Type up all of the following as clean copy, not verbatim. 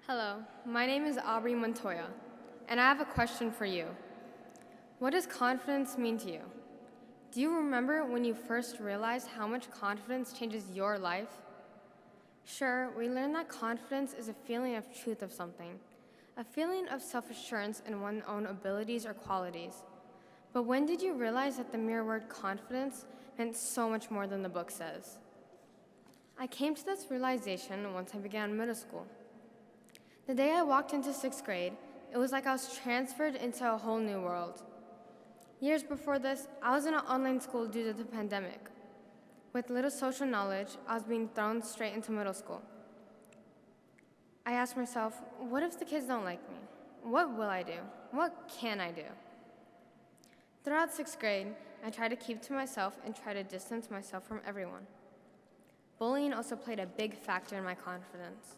Hello, my name is Aubrey Montoya, and I have a question for you. What does confidence mean to you? Do you remember when you first realized how much confidence changes your life? Sure, we learned that confidence is a feeling of truth of something, a feeling of self-assurance in one's own abilities or qualities. But when did you realize that the mere word confidence meant so much more than the book says? I came to this realization once I began middle school. The day I walked into 6th grade, it was like I was transferred into a whole new world. Years before this, I was in an online school due to the pandemic. With little social knowledge, I was being thrown straight into middle school. I asked myself, what if the kids don't like me? What will I do? What can I do? Throughout 6th grade, I tried to keep to myself and try to distance myself from everyone. Bullying also played a big factor in my confidence.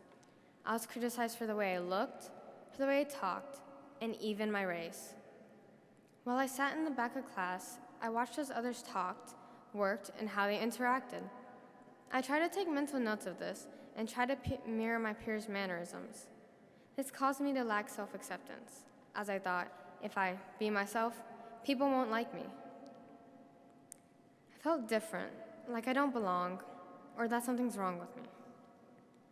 I was criticized for the way I looked, for the way I talked, and even my race. While I sat in the back of class, I watched as others talked, worked, and how they interacted. I tried to take mental notes of this and try to mirror my peers' mannerisms. This caused me to lack self-acceptance, as I thought, if I be myself, people won't like me. I felt different, like I don't belong, or that something's wrong with me.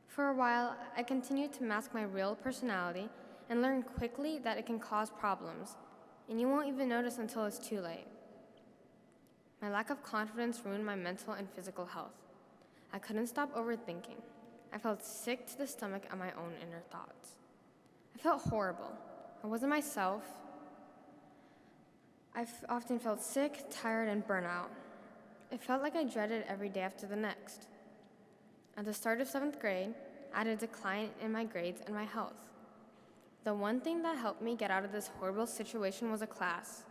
For a while, I continued to mask my real personality and learned quickly that it can cause problems, and you won't even notice until it's too late. My lack of confidence ruined my mental and physical health. I couldn't stop overthinking. I felt sick to the stomach at my own inner thoughts. I felt horrible. I wasn't myself. I often felt sick, tired, and burnout. It felt like I dreaded every day after the next. At the start of 7th grade, I had a decline in my grades and my health. The one thing that helped me get out of this horrible situation was a class,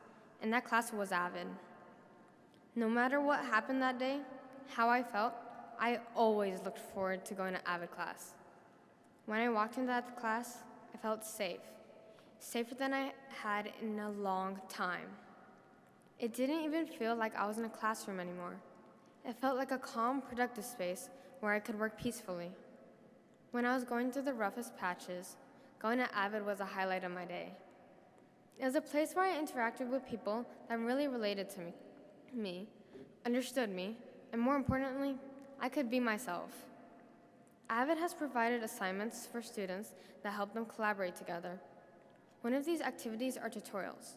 and that class was AVID. No matter what happened that day, how I felt, I always looked forward to going to AVID class. When I walked into that class, I felt safe, safer than I had in a long time. It didn't even feel like I was in a classroom anymore. It felt like a calm, productive space where I could work peacefully. When I was going through the roughest patches, going to AVID was a highlight of my day. It was a place where I interacted with people that really related to me, understood me, and more importantly, I could be myself. AVID has provided assignments for students that help them collaborate together. One of these activities are tutorials.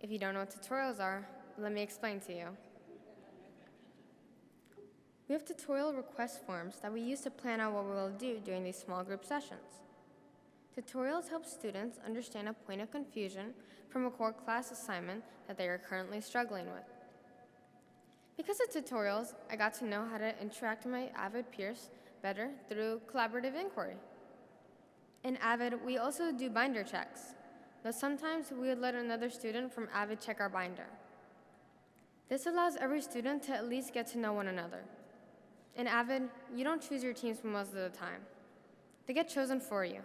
If you don't know what tutorials are, let me explain to you. We have tutorial request forms that we use to plan out what we will do during these small group sessions. Tutorials help students understand a point of confusion from a core class assignment that they are currently struggling with. Because of tutorials, I got to know how to interact with my AVID peers better through collaborative inquiry. In AVID, we also do binder checks, though sometimes we would let another student from AVID check our binder. This allows every student to at least get to know one another. In AVID, you don't choose your teams most of the time. They get chosen for you.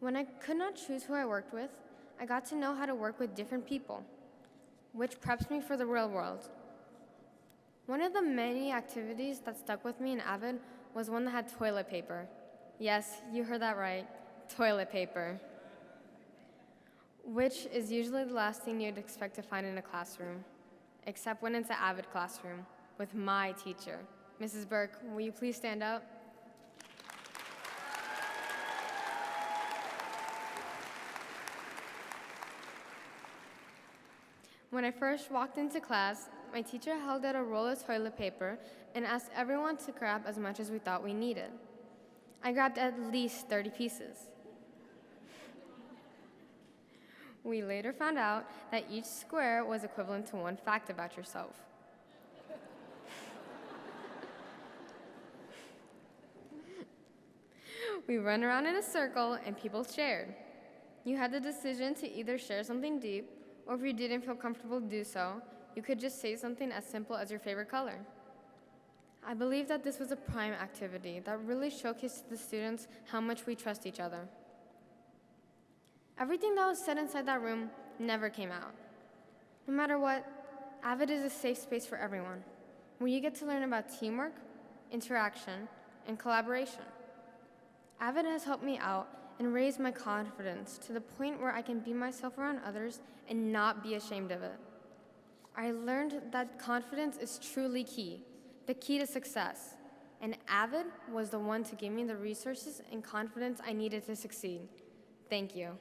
When I could not choose who I worked with, I got to know how to work with different people, which preps me for the real world. One of the many activities that stuck with me in AVID was one that had toilet paper. Yes, you heard that right, toilet paper. Which is usually the last thing you'd expect to find in a classroom, except when it's an AVID classroom with my teacher. Mrs. Burke, will you please stand up? When I first walked into class, my teacher held out a roll of toilet paper and asked everyone to grab as much as we thought we needed. I grabbed at least 30 pieces. We later found out that each square was equivalent to one fact about yourself. We ran around in a circle and people shared. You had the decision to either share something deep, or if you didn't feel comfortable to do so, you could just say something as simple as your favorite color. I believe that this was a prime activity that really showcased to the students how much we trust each other. Everything that was said inside that room never came out. No matter what, AVID is a safe space for everyone, where you get to learn about teamwork, interaction, and collaboration. AVID has helped me out and raised my confidence to the point where I can be myself around others and not be ashamed of it. I learned that confidence is truly key, the key to success, and AVID was the one to give me the resources and confidence I needed to succeed. Thank you.